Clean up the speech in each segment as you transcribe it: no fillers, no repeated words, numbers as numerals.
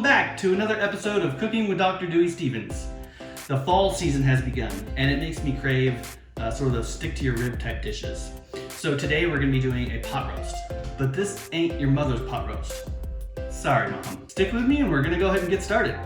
back to another episode of Cooking with Dr. Dewey Stevens. The fall season has begun, and it makes me crave sort of those stick-to-your-rib type dishes. So today we're going to be doing a pot roast, but this ain't your mother's pot roast. Sorry, Mom. Stick with me and we're going to go ahead and get started.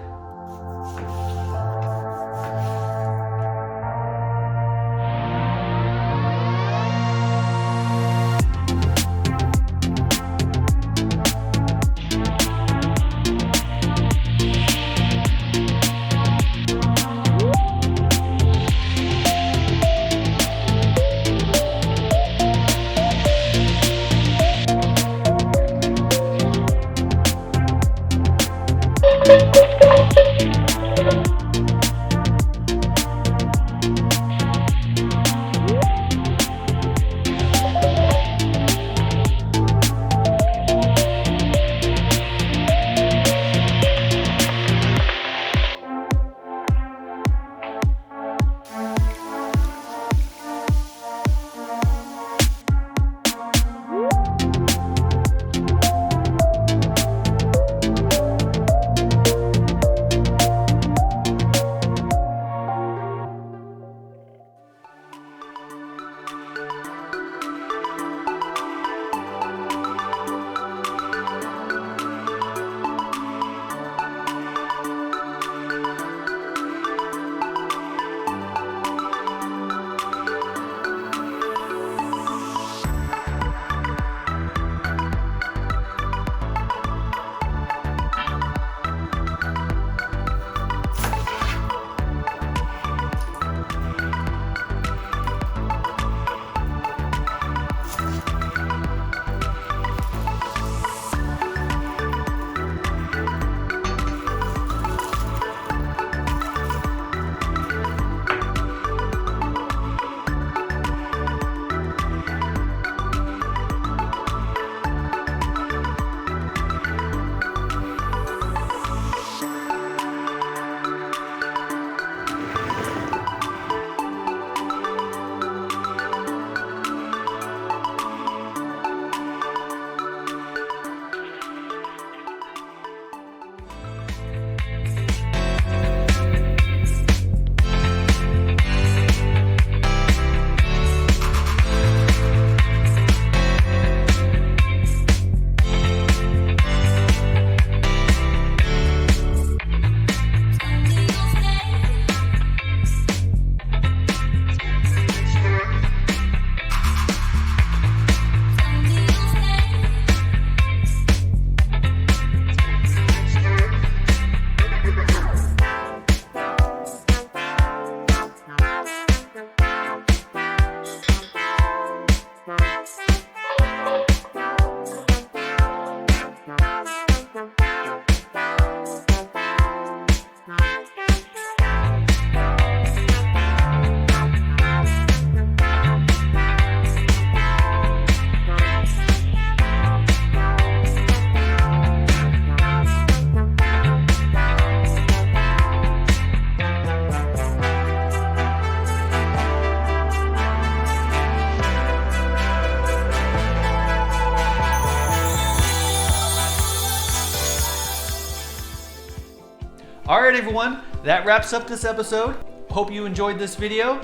Alright everyone, that wraps up this episode. Hope you enjoyed this video.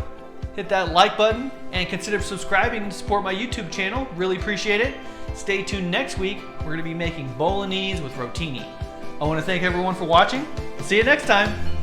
Hit that like button and consider subscribing to support my YouTube channel. Really appreciate it. Stay tuned next week. We're going to be making bolognese with rotini. I want to thank everyone for watching. See you next time.